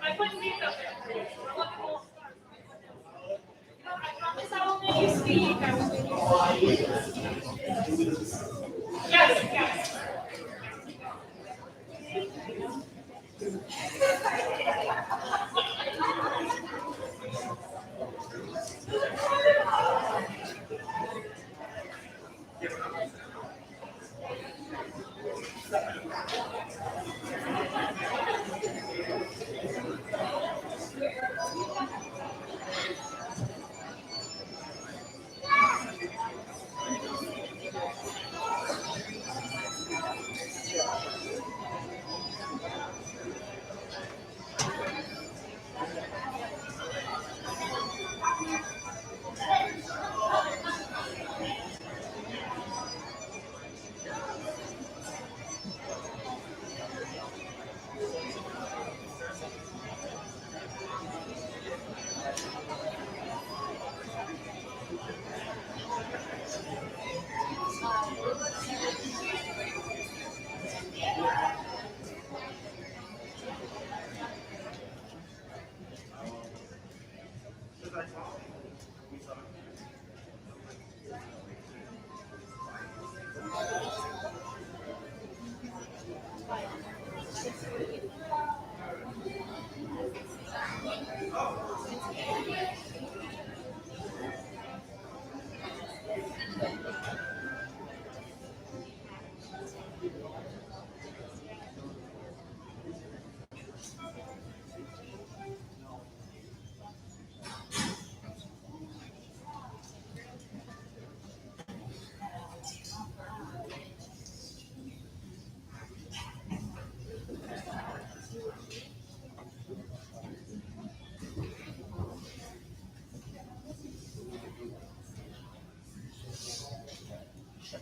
I put these up there for you. So I promise I will make you speak. I will make you speak. Yes, yes.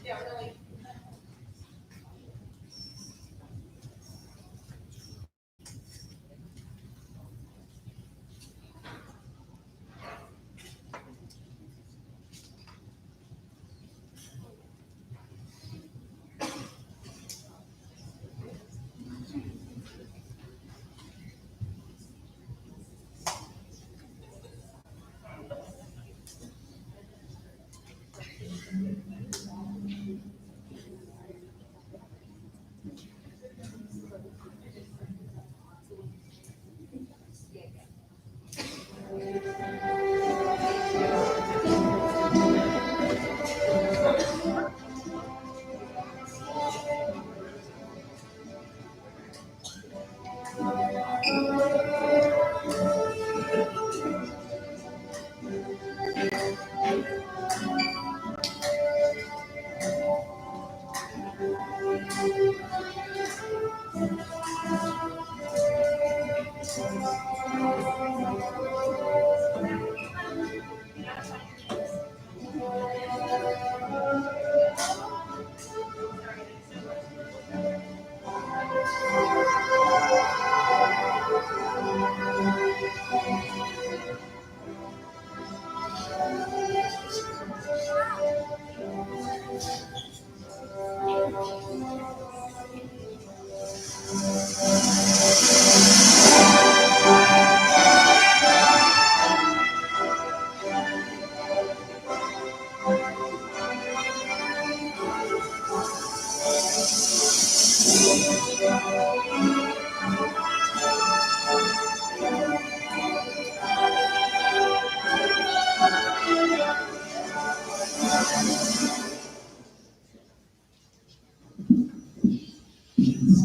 Yeah, really.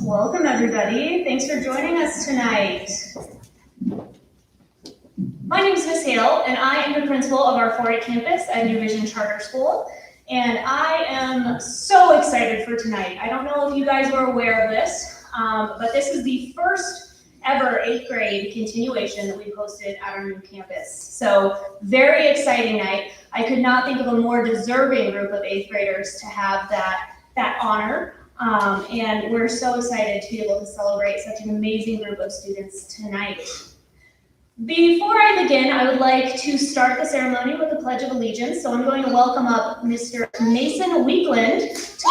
Welcome, everybody. Thanks for joining us tonight. My name is Miss Hale, and I am the principal of our 4A campus at New Vision Charter School. And I am so excited for tonight. I don't know if you guys were aware of this, but this is the first ever 8th grade continuation that we've hosted at our new campus. So very exciting night. I could not think of a more deserving group of 8th graders to have that honor. And we're so excited to be able to celebrate such an amazing group of students tonight. Before I begin, I would like to start the ceremony with the Pledge of Allegiance. So I'm going to welcome up Mr. Mason Weekland to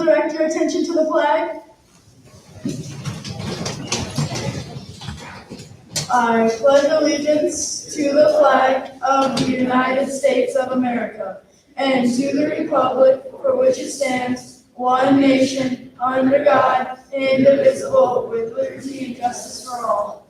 direct your attention to the flag. I pledge allegiance to the flag of the United States of America and to the republic for which it stands, one nation, under God, indivisible, with liberty and justice for all.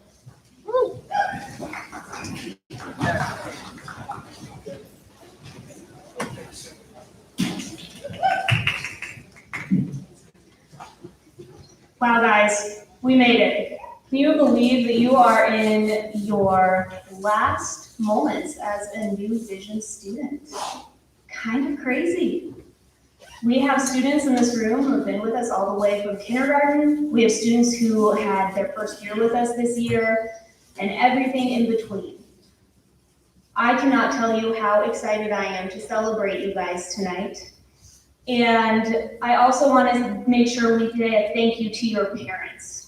Wow, guys, we made it. Can you believe that you are in your last moments as a New Vision student? Kind of crazy. We have students in this room who have been with us all the way from kindergarten. We have students who had their first year with us this year, and everything in between. I cannot tell you how excited I am to celebrate you guys tonight. And I also want to make sure we say a thank you to your parents.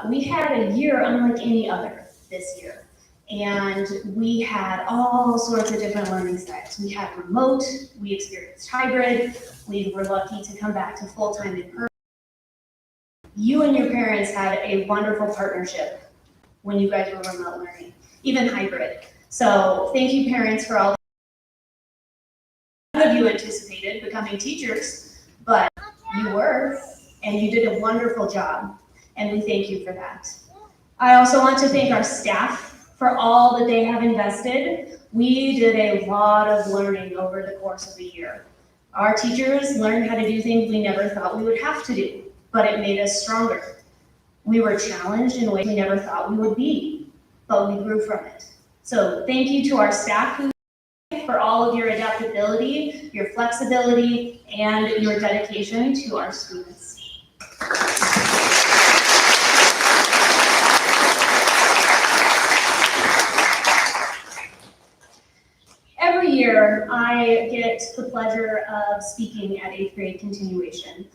We had a year unlike any other this year. And we had all sorts of different learning styles. We had remote, we experienced hybrid, we were lucky to come back to full-time in person. You and your parents had a wonderful partnership when you guys were remote learning, even hybrid. So thank you, parents, for all. None of you anticipated becoming teachers, but you were, and you did a wonderful job, and we thank you for that. I also want to thank our staff for all that they have invested. We did a lot of learning over the course of a year. Our teachers learned how to do things we never thought we would have to do, but it made us stronger. We were challenged in ways we never thought we would be, but we grew from it. So thank you to our staff for all of your adaptability, your flexibility, and your dedication to our students. Every year, I get the pleasure of speaking at 8th grade continuation.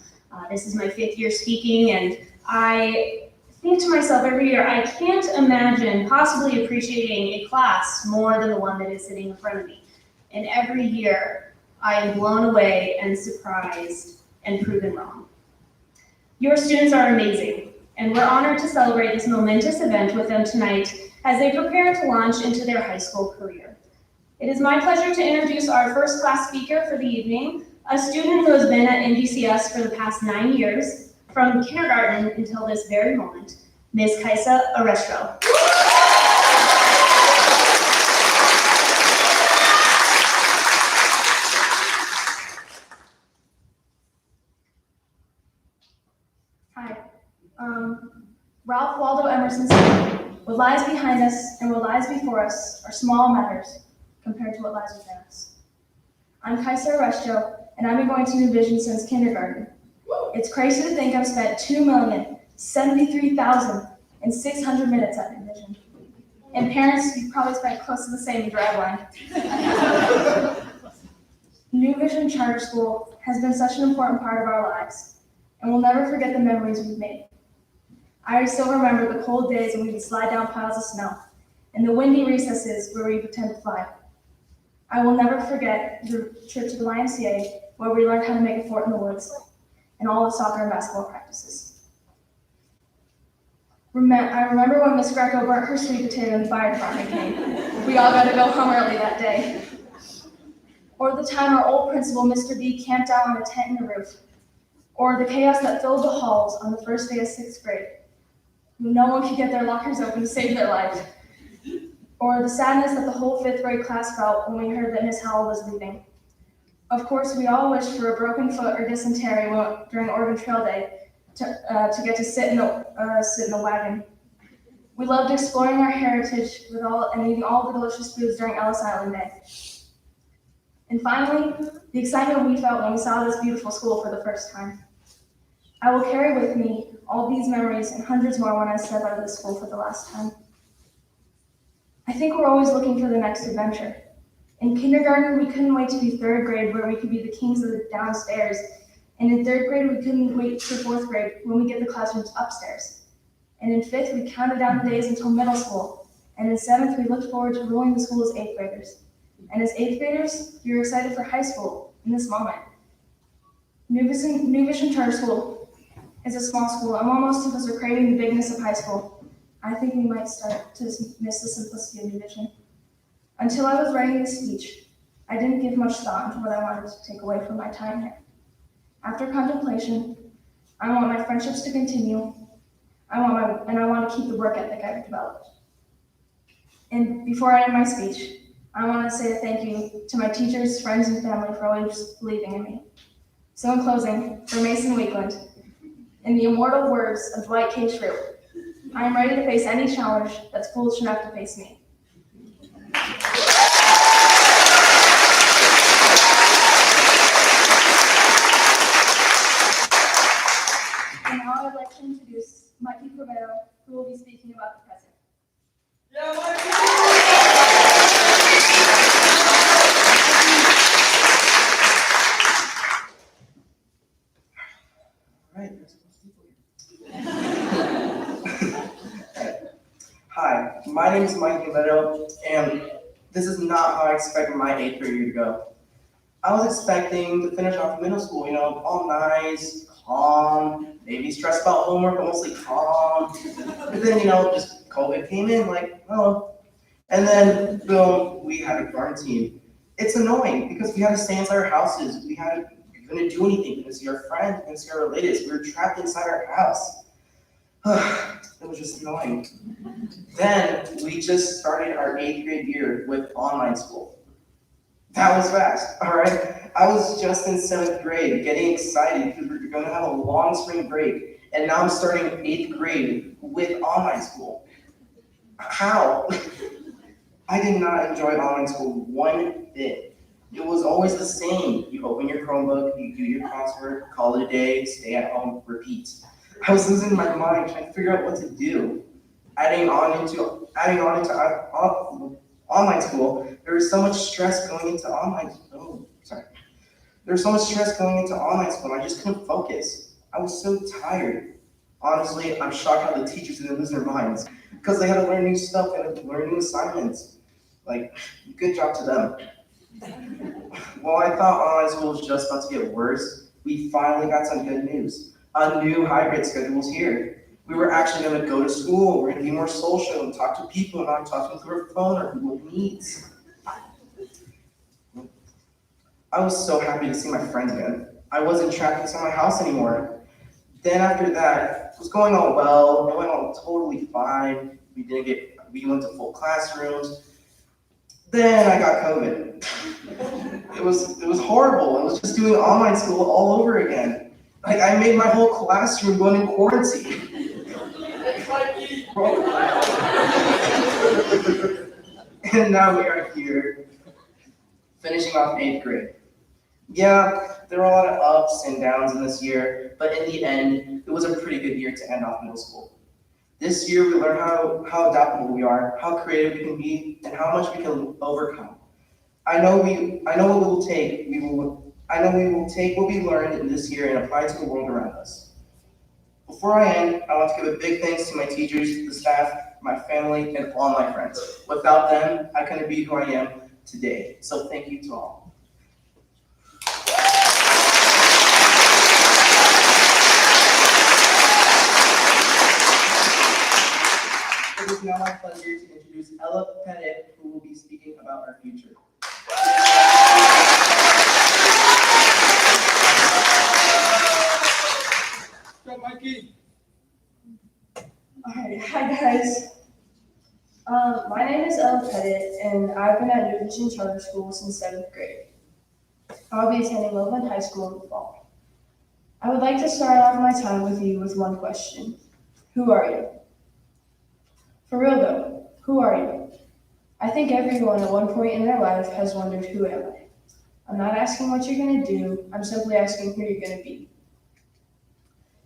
This is my 5th year speaking, and I think to myself every year, I can't imagine possibly appreciating a class more than the one that is sitting in front of me. And every year, I am blown away and surprised and proven wrong. Your students are amazing, and we're honored to celebrate this momentous event with them tonight as they prepare to launch into their high school career. It is my pleasure to introduce our first class speaker for the evening, a student who has been at NVCS for the past 9 years, from kindergarten until this very moment, Ms. Kaisa Arestro. Hi. Ralph Waldo Emerson said, "What lies behind us and what lies before us are small matters compared to what lies within us." I'm Kaisa Arestro, and I've been going to New Vision since kindergarten. It's crazy to think I've spent 2,073,600 minutes at New Vision. And parents, you've probably spent close to the same in Dragline. New Vision Charter School has been such an important part of our lives, and we'll never forget the memories we've made. I still remember the cold days when we would slide down piles of snow, and the windy recesses where we would pretend to fly. I will never forget the trip to the YMCA where we learned how to make a fort in the woods, and all the soccer and basketball practices. I remember when Miss Greco burnt her sweet potato and the fire department came. We all got to go home early that day. Or the time our old principal, Mr. B, camped out on a tent in the roof. Or the chaos that filled the halls on the first day of 6th grade. No one could get their lockers open to save their life. Or the sadness that the whole 5th grade class felt when we heard that Miss Howell was leaving. Of course, we all wished for a broken foot or dysentery during Oregon Trail Day to get to sit in the wagon. We loved exploring our heritage and eating all the delicious foods during Ellis Island Day. And finally, the excitement we felt when we saw this beautiful school for the first time. I will carry with me all these memories and hundreds more when I step out of this school for the last time. I think we're always looking for the next adventure. In kindergarten, we couldn't wait to be 3rd grade where we could be the kings of the downstairs. And in 3rd grade, we couldn't wait for 4th grade when we get the classrooms upstairs. And in 5th, we counted down the days until middle school. And in 7th, we looked forward to ruling the school as 8th graders. And as 8th graders, you're excited for high school in this moment. New Vision Charter School is a small school, and while most of us are craving the bigness of high school, I think we might start to miss the simplicity of New Vision. Until I was writing this speech, I didn't give much thought into what I wanted to take away from my time here. After contemplation, I want my friendships to continue. I want to keep the work ethic I've developed. And before I end my speech, I want to say a thank you to my teachers, friends, and family for always believing in me. So in closing, for Mason Weekland, in the immortal words of Dwight K. Schrute, I am ready to face any challenge that's foolish enough to face me. And now I'd like to introduce Mikey Cordero, who will be speaking about the present. Yeah, Mikey! All right, there's some people here. Hi, my name is Mike Cordero, and this is not how I expected my 8th grade year to go. I was expecting to finish off middle school, all nice, calm, maybe stressed about homework, but mostly calm. But then, just COVID came in, and then, boom, we had a quarantine. It's annoying because we had to stay inside our houses. We couldn't do anything. We couldn't see our friends, we couldn't see our relatives. We were trapped inside our house. It was just annoying. Then we just started our 8th grade year with online school. That was fast, all right? I was just in 7th grade, getting excited because we were going to have a long spring break, and now I'm starting 8th grade with online school. How? I did not enjoy online school one bit. It was always the same. You open your Chromebook, you do your coursework, call it a day, stay at home, repeat. I was losing my mind trying to figure out what to do. Adding on into online school, there was so much stress going into online. There was so much stress going into online school, and I just couldn't focus. I was so tired. Honestly, I'm shocked how the teachers didn't lose their minds because they had to learn new stuff and learn new assignments. Good job to them. Well, I thought online school was just about to get worse. We finally got some good news. A new hybrid schedule is here. We were actually going to go to school. We're going to be more social and talk to people and not talk to them through our phone or Google Meets. I was so happy to see my friends again. I wasn't trapped inside my house anymore. Then after that, it was going all well. It went all totally fine. We went to full classrooms. Then I got COVID. It was horrible. I was just doing online school all over again. I made my whole classroom go in quarantine. And now we are here, finishing off 8th grade. Yeah, there were a lot of ups and downs in this year, but in the end, it was a pretty good year to end off middle school. This year, we learned how adaptable we are, how creative we can be, and how much we can overcome. I know we will take what we learned in this year and apply it to the world around us. Before I end, I want to give a big thanks to my teachers, the staff, my family, and all my friends. Without them, I couldn't be who I am today. So thank you to all. It is now my pleasure to introduce Ella Pettit, who will be speaking about our future. Go, Mikey. All right, hi guys. My name is Ella Pettit, and I've been at New Vision Charter School since 7th grade. I'll be attending Loveland High School in the fall. I would like to start off my time with you with one question. Who are you? For real though, who are you? I think everyone at one point in their life has wondered, who am I? I'm not asking what you're gonna do, I'm simply asking who you're gonna be.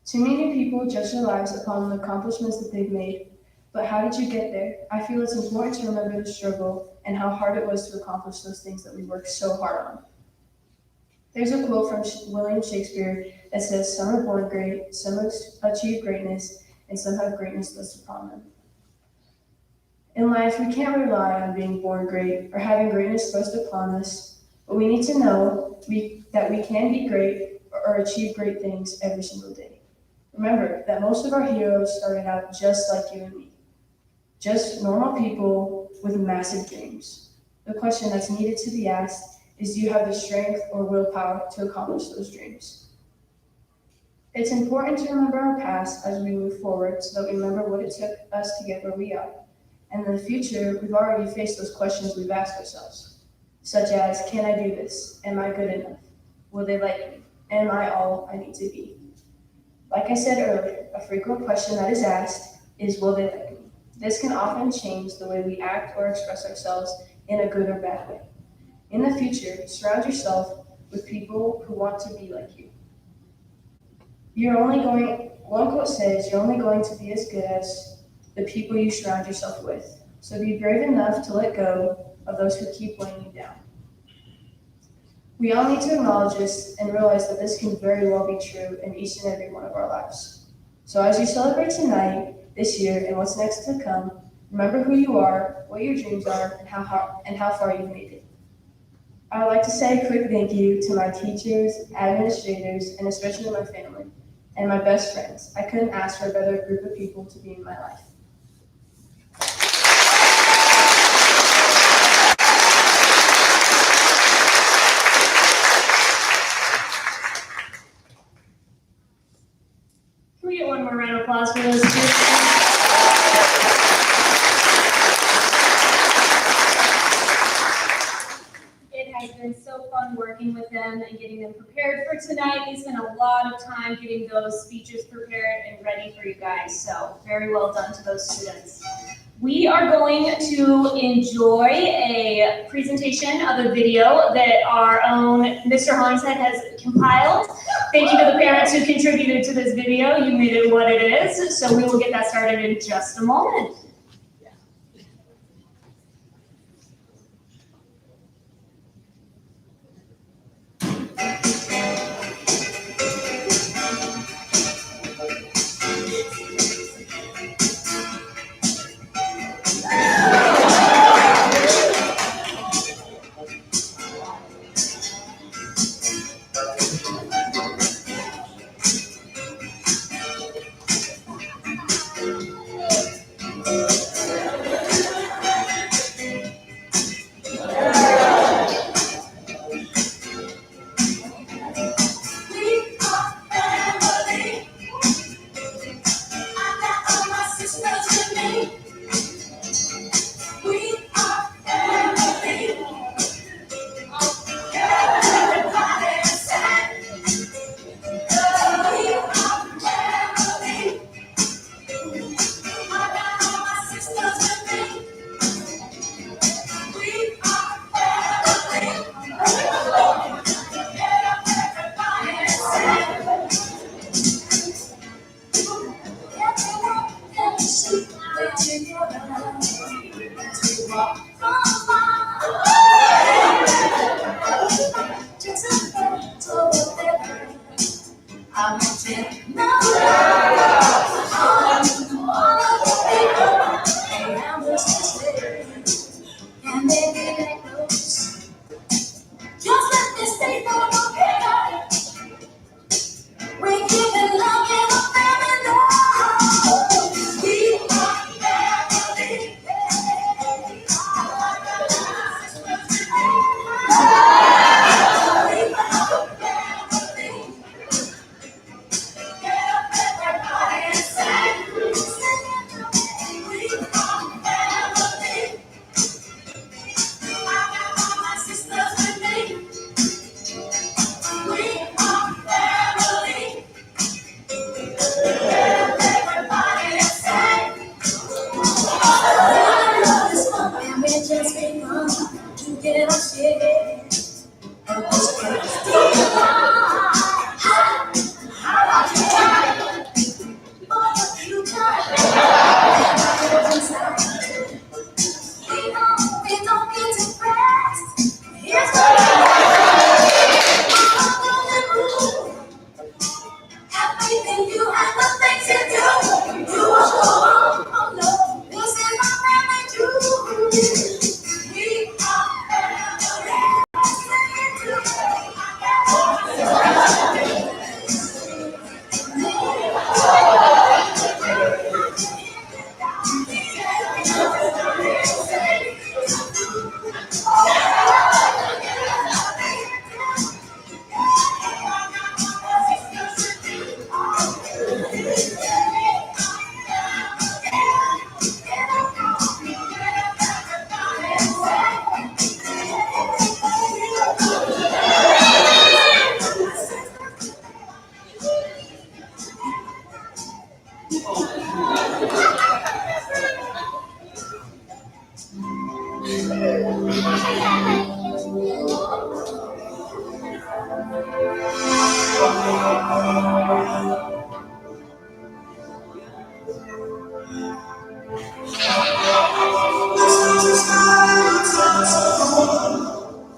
Too many people judge their lives upon the accomplishments that they've made, but how did you get there? I feel it's important to remember the struggle and how hard it was to accomplish those things that we worked so hard on. There's a quote from William Shakespeare that says, "Some are born great, some achieve greatness, and some have greatness thrust upon them." In life, we can't rely on being born great or having greatness thrust upon us, but we need to know that we can be great or achieve great things every single day. Remember that most of our heroes started out just like you and me, just normal people with massive dreams. The question that's needed to be asked is, do you have the strength or willpower to accomplish those dreams? It's important to remember our past as we move forward so that we remember what it took us to get where we are. And in the future, we've already faced those questions we've asked ourselves, such as, can I do this? Am I good enough? Will they like me? Am I all I need to be? Like I said earlier, a frequent question that is asked is, will they like me? This can often change the way we act or express ourselves in a good or bad way. In the future, surround yourself with people who want to be like you. One quote says, you're only going to be as good as the people you surround yourself with. So be brave enough to let go of those who keep weighing you down. We all need to acknowledge this and realize that this can very well be true in each and every one of our lives. So as you celebrate tonight, this year, and what's next to come, remember who you are, what your dreams are, and how far you've made it. I would like to say a quick thank you to my teachers, administrators, and especially my family, and my best friends. I couldn't ask for a better group of people to be in my life. Can we get one more round of applause for those two? It has been so fun working with them and getting them prepared for tonight. They spent a lot of time getting those speeches prepared and ready for you guys, so very well done to those students. We are going to enjoy a presentation of a video that our own Mr. Hollingshead has compiled. Thank you to the parents who contributed to this video. You made it what it is. So we will get that started in just a moment.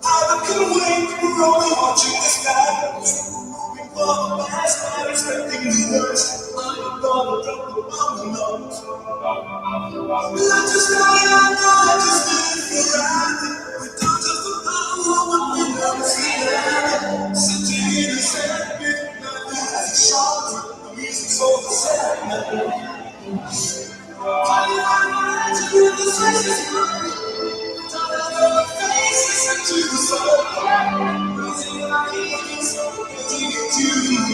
I couldn't wait, we're only watching the skies. Moving forward fast, not expecting the worst. I'm gonna drop the bomb alone. Let just die, I just live for right. We don't just follow what we never see. Sitting in the sand, with nothing as a shot. The music's all the same. Falling out my eyes, you the sense is mine. Faces into the sun, losing my ease, getting into the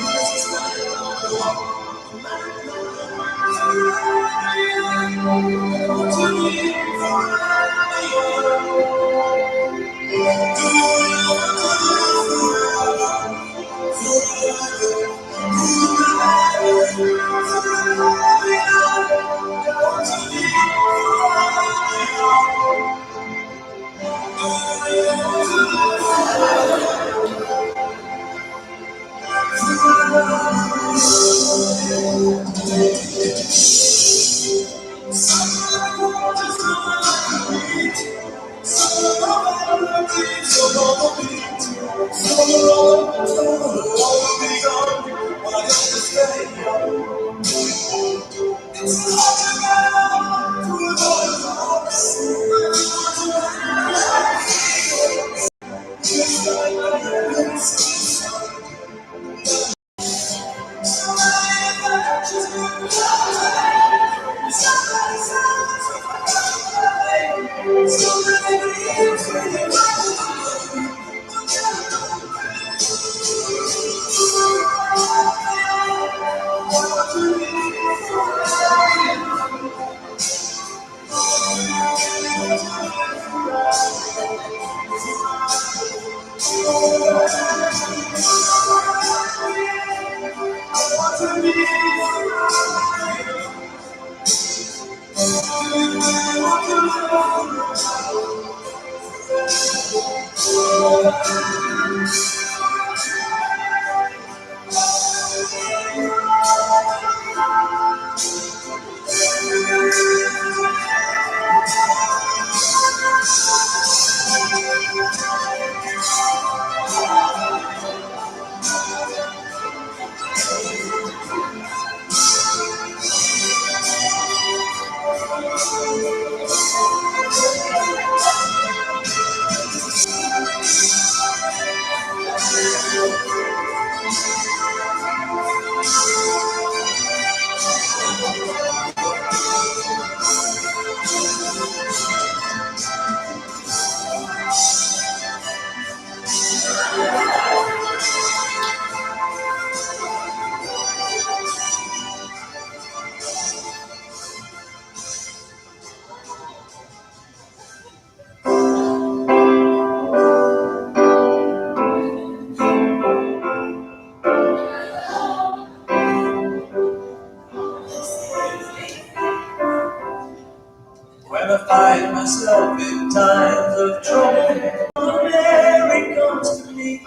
when I find myself in times of trouble, there it comes to me,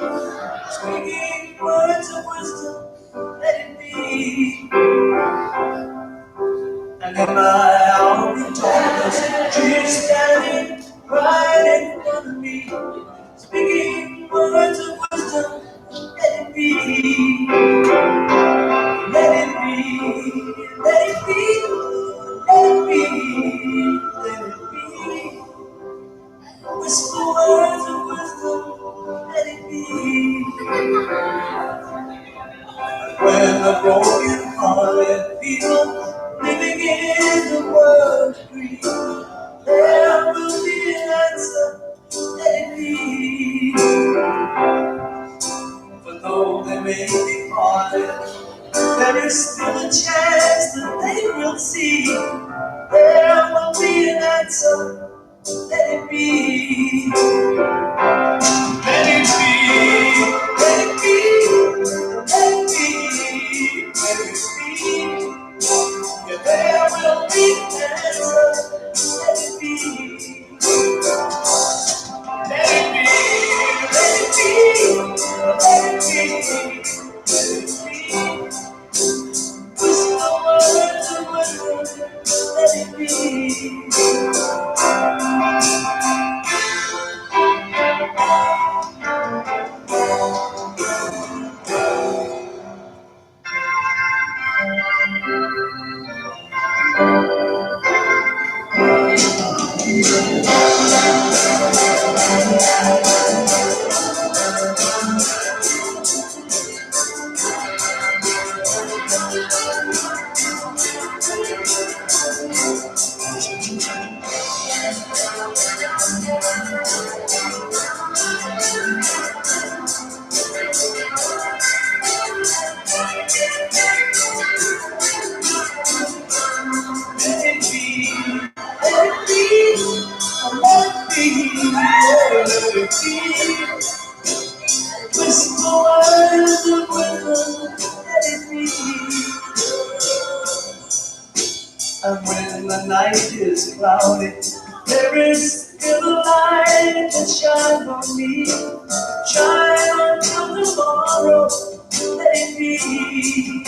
speaking words of wisdom, let it be. And in my hour of darkness, she's standing right in front of me, speaking words of wisdom, let it be. Let it be, let it be, let it be, let it be. Whisper words of wisdom, let it be. When the broken hearted people living in the world agree, there will be an answer, let it be. For though they may be parted, there is still a chance that they will see. There will be an answer, let it be. Let it be, let it be, let it be, let it be. Yeah, there will be an answer, let it be. And when the night is cloudy, there is still a light that shines on me. Shine until tomorrow, let it be.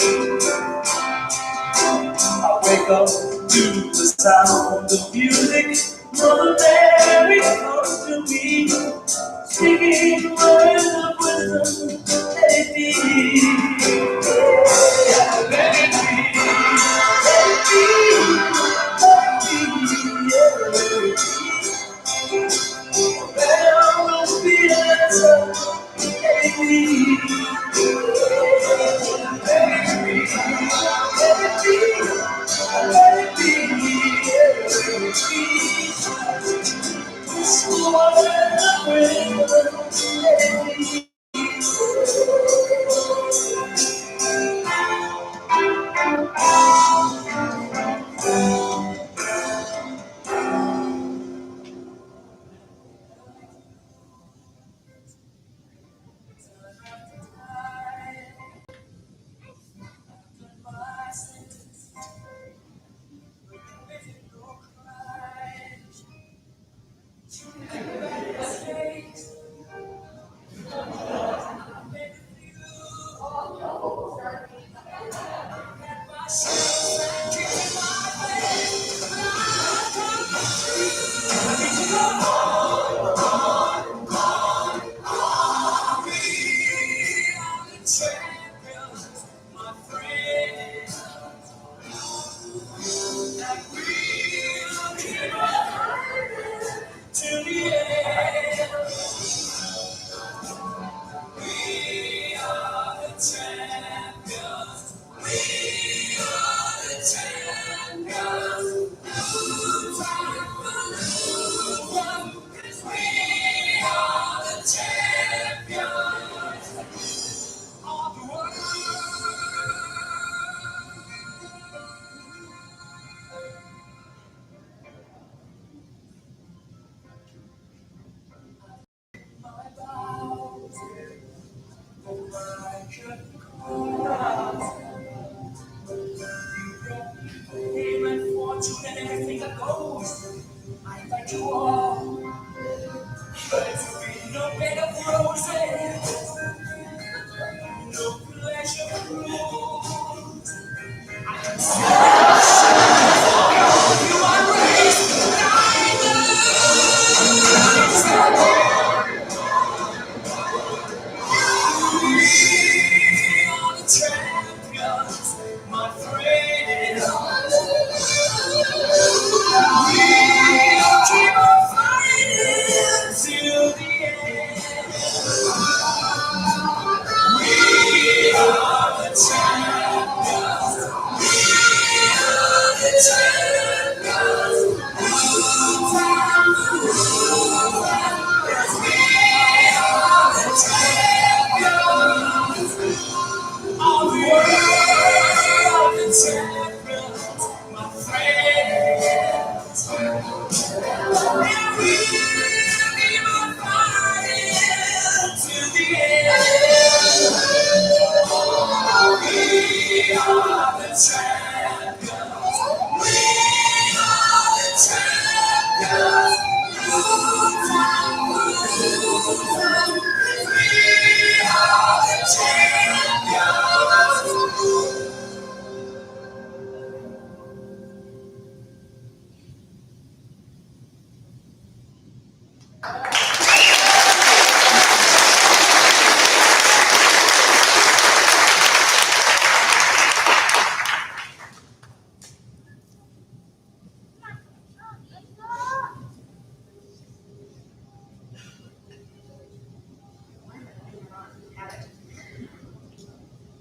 I wake up to the sound of music. Mother Mary comes to me, speaking words of wisdom. Let it be. Yeah, let it be. Let it be. Let it be. Yeah, there will be an answer. Let it be. Let it be. Let it be. Let it be, let it be. This world let it be.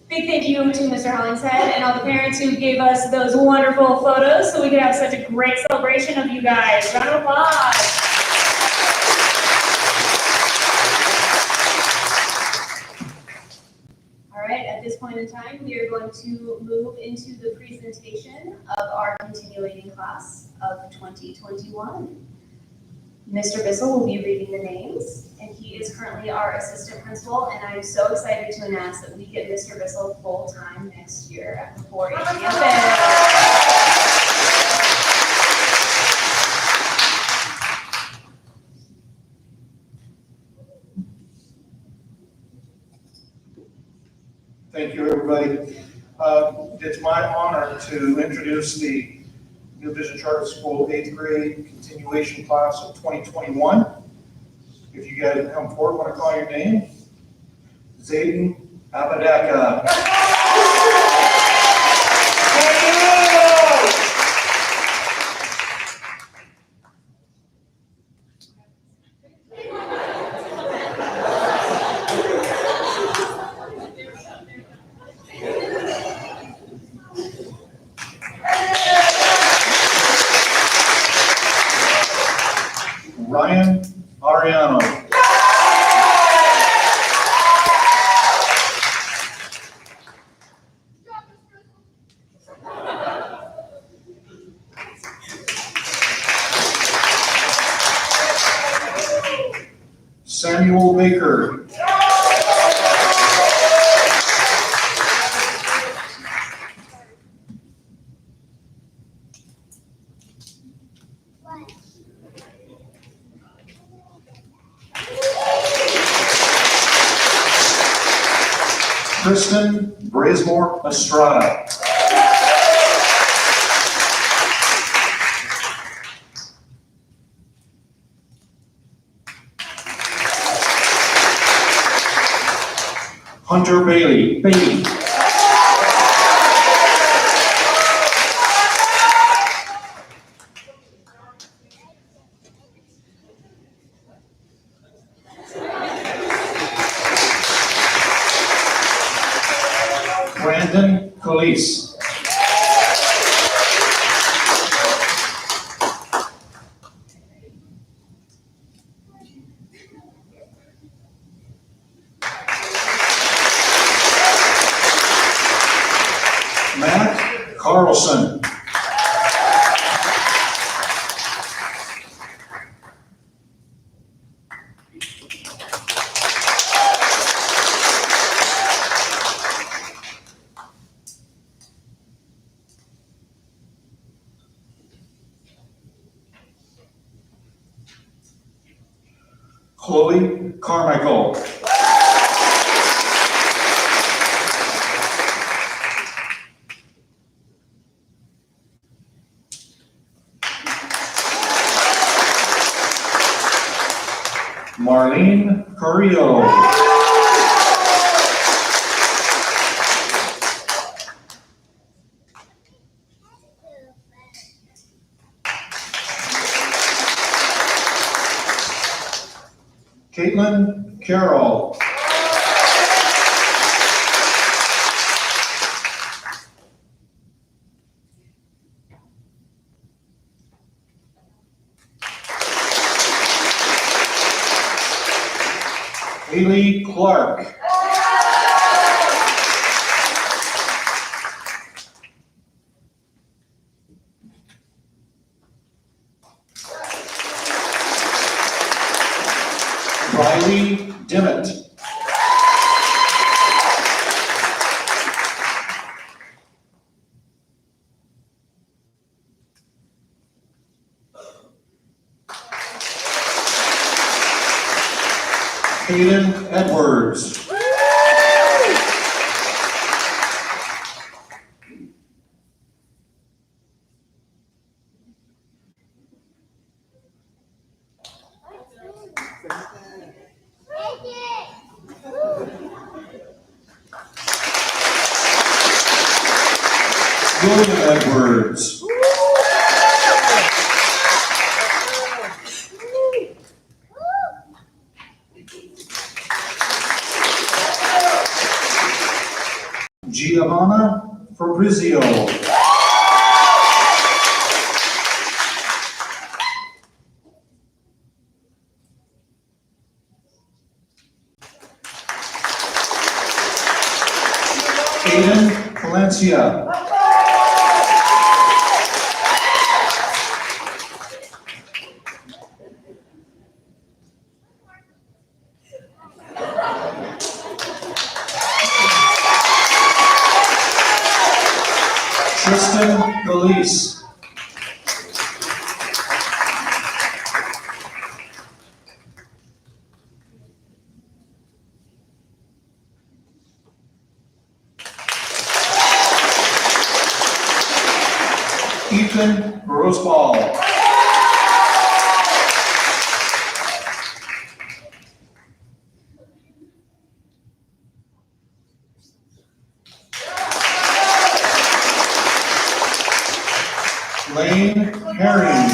Big thank you to Mr. Hollingshead and all the parents who gave us those wonderful photos so we could have such a great celebration of you guys. Round of applause. All right, at this point in time, we are going to move into the presentation of our continuing class of 2021. Mr. Bissell will be reading the names, and he is currently our assistant principal, and I'm so excited to announce that we get Mr. Bissell full-time next year at the 4-H campus. Thank you, everybody. It's my honor to introduce the New Vision Charter School 8th grade continuation class of 2021. If you guys would come forward, want to call your name. Zayden Abadaka. Ryan Ariano. Samuel Baker. Kristen Brazemore Estrada. Hunter Bailey. Brandon Colise. Matt Carlson. Chloe Carmichael. Marlene Carrillo. Caitlin Carroll. Haley Clark. Riley Dimmitt. Hayden Edwards. William Edwards. Giovanna Fabrizio. Aiden Valencia. Tristan Galise. Ethan Roseball. Lane Herring.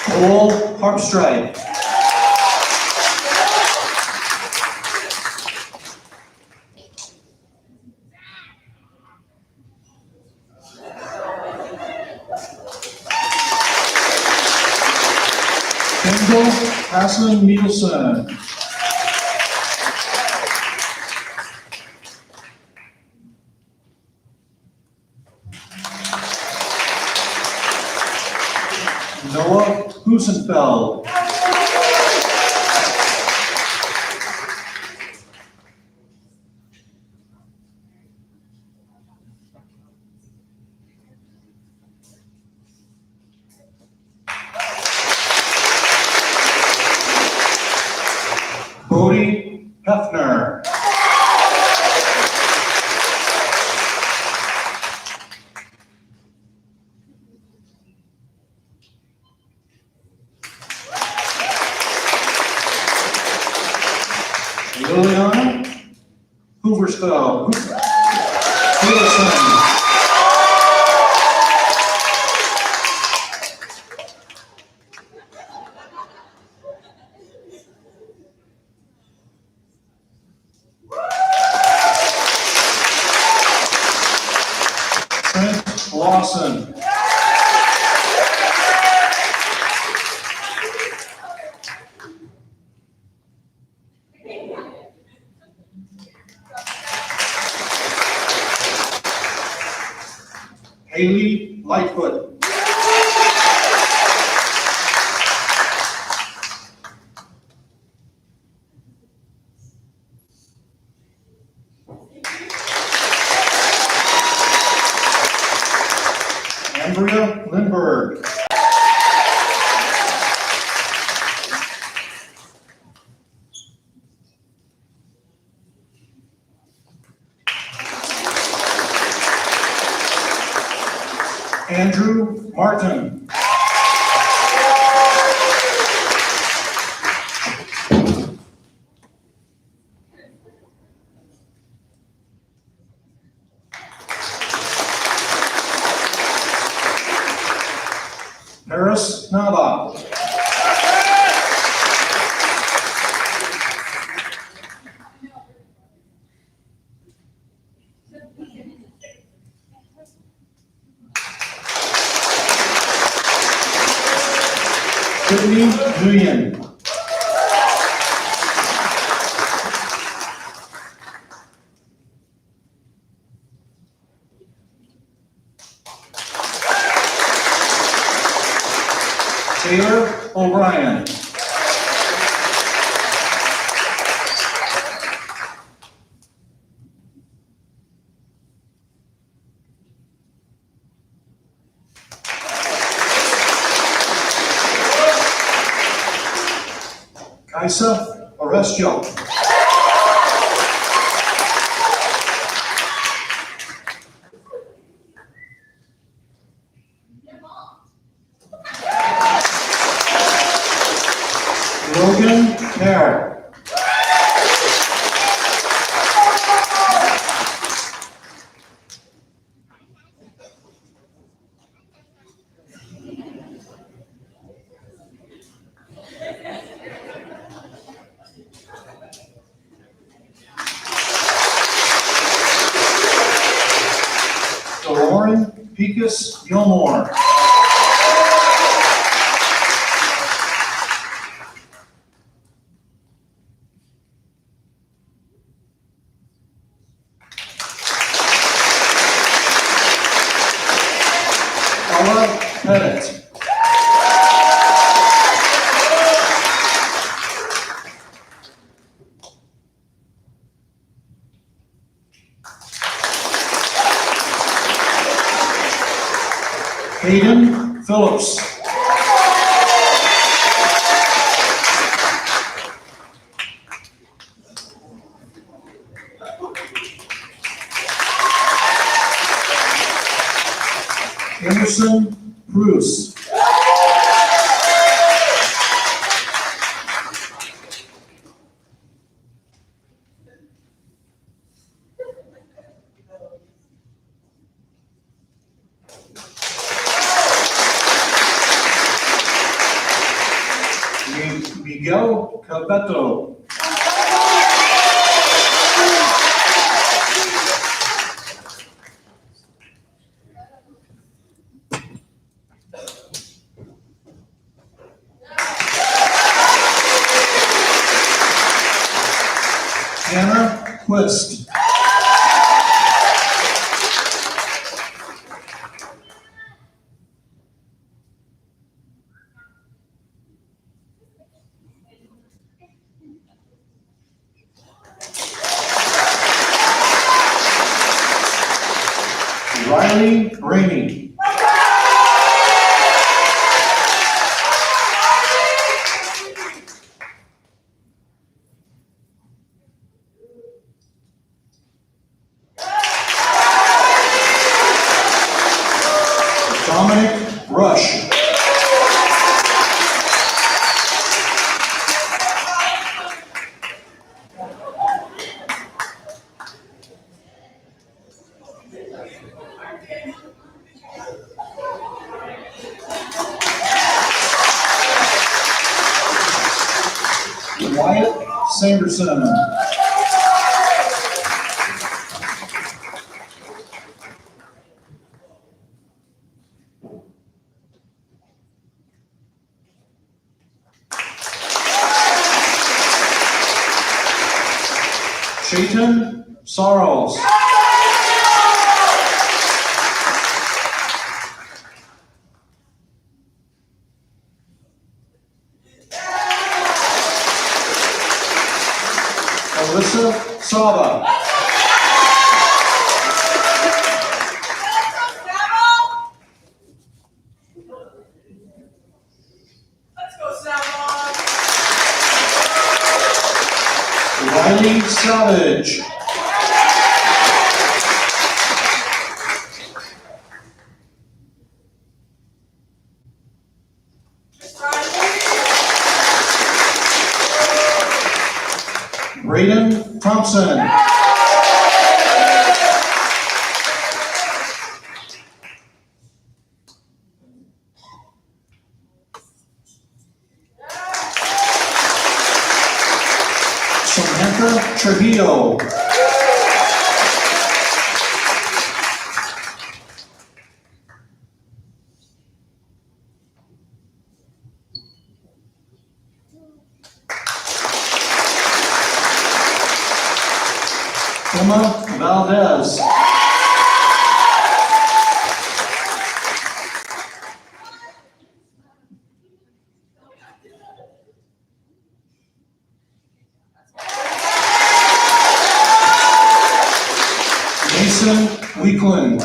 Cole Harpstride. Kendall Aslan Nielsen. Noah Husenfeld. Bodie Hefner. Liliana Hooverstone. Hooverson. Trent Lawson. Haley Lightfoot. Andrea Lindberg. Andrew Martin. Paris Nava. Sydney Nguyen. Taylor O'Brien. Kaisa Orestio. Logan Kerr. Pecos Gilmore. Ella Pettit. Hayden Phillips. Emerson Bruce. Miguel Calveto. Hannah Quist. Riley Rainey. Dominic Rush. Wyatt Sanderson. Chayton Sarles. Alyssa Saba. Riley Savage. Braden Thompson. Samantha Trujillo. Emma Valdez. Mason Weekland.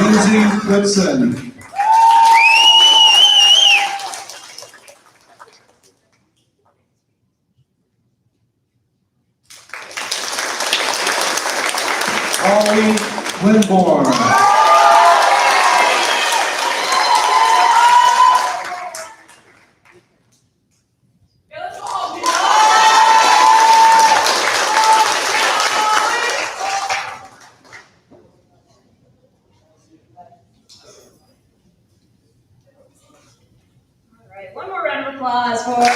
Lindsay Goodson. Holly Winborn. applause for our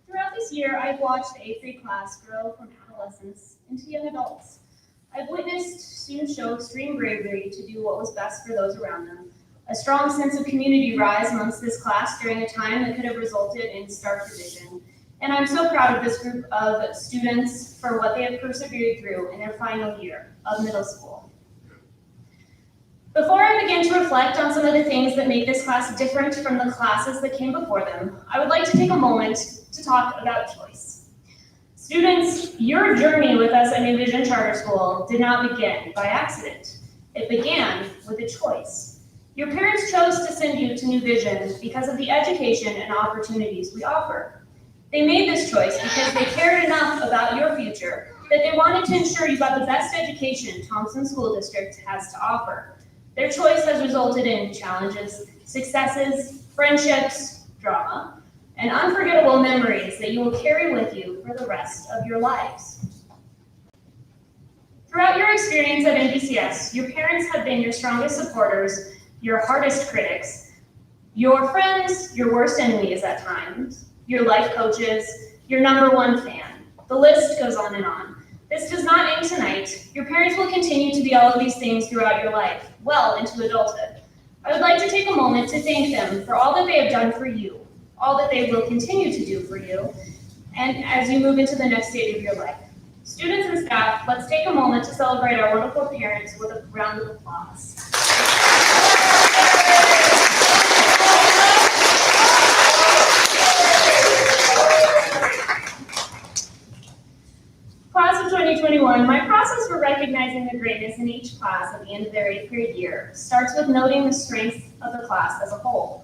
Throughout this year, I've watched the 8th grade class grow from adolescents into young adults. I've witnessed students show extreme bravery to do what was best for those around them. A strong sense of community rise amongst this class during a time that could have resulted in stark division. And I'm so proud of this group of students for what they have persevered through in their final year of middle school. Before I begin to reflect on some of the things that make this class different from the classes that came before them, I would like to take a moment to talk about choice. Students, your journey with us at New Vision Charter School did not begin by accident. It began with a choice. Your parents chose to send you to New Vision because of the education and opportunities we offer. They made this choice because they cared enough about your future that they wanted to ensure you got the best education Thompson School District has to offer. Their choice has resulted in challenges, successes, friendships, drama, and unforgettable memories that you will carry with you for the rest of your lives. Throughout your experience at NVCS, your parents have been your strongest supporters, your hardest critics, your friends, your worst enemies at times, your life coaches, your #1 fan. The list goes on and on. This does not end tonight. Your parents will continue to be all of these things throughout your life, well into adulthood. I would like to take a moment to thank them for all that they have done for you, all that they will continue to do for you, and as you move into the next stage of your life. Students and staff, let's take a moment to celebrate our wonderful parents with a round of applause. Class of 2021, my process for recognizing the greatness in each class at the end of their 8th grade year starts with noting the strengths of the class as a whole.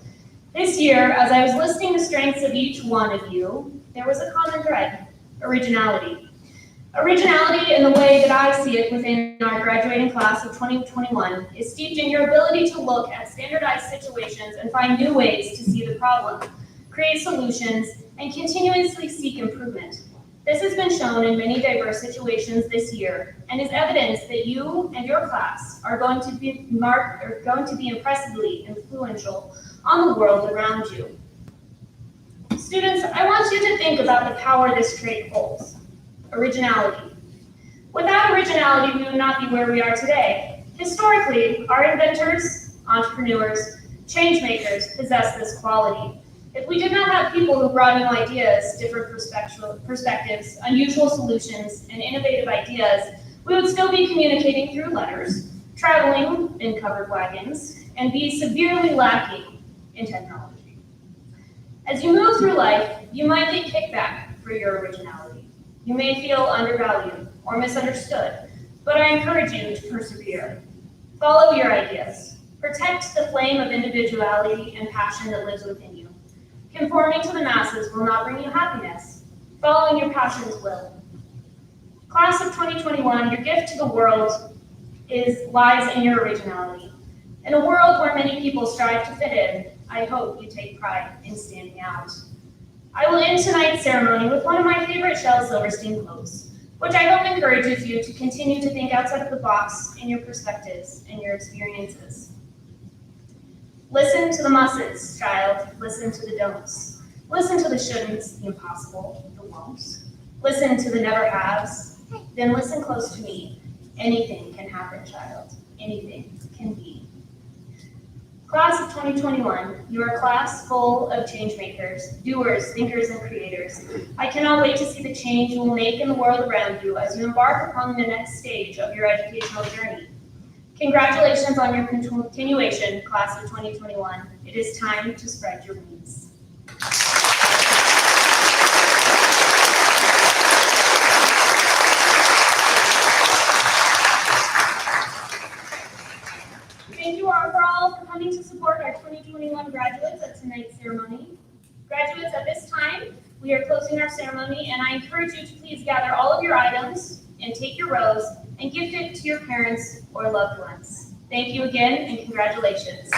This year, as I was listing the strengths of each one of you, there was a common thread: originality. Originality, in the way that I see it within our graduating class of 2021, is steeped in your ability to look at standardized situations and find new ways to see the problem, create solutions, and continuously seek improvement. This has been shown in many diverse situations this year and is evidence that you and your class are going to be impressively influential on the world around you. Students, I want you to think about the power this trait holds: originality. Without originality, we would not be where we are today. Historically, our inventors, entrepreneurs, change makers possess this quality. If we did not have people who brought new ideas, different perspectives, unusual solutions, and innovative ideas, we would still be communicating through letters, traveling in covered wagons, and be severely lacking in technology. As you move through life, you might get kickback for your originality. You may feel undervalued or misunderstood, but I encourage you to persevere. Follow your ideas. Protect the flame of individuality and passion that lives within you. Conforming to the masses will not bring you happiness. Following your passions will. Class of 2021, your gift to the world lies in your originality. In a world where many people strive to fit in, I hope you take pride in standing out. I will end tonight's ceremony with one of my favorite Shel Silverstein quotes, which I hope encourages you to continue to think outside of the box in your perspectives and your experiences. Listen to the musts, child. Listen to the don'ts. Listen to the shouldn'ts, the impossible, the won'ts. Listen to the never haves. Then listen close to me. Anything can happen, child. Anything can be. Class of 2021, you are a class full of change makers, doers, thinkers, and creators. I cannot wait to see the change you will make in the world around you as you embark upon the next stage of your educational journey. Congratulations on your continuation, class of 2021. It is time to spread your wings. Thank you all for coming to support our 2021 graduates at tonight's ceremony. Graduates, at this time, we are closing our ceremony, and I encourage you to please gather all of your items and take your rows and gift it to your parents or loved ones. Thank you again, and congratulations.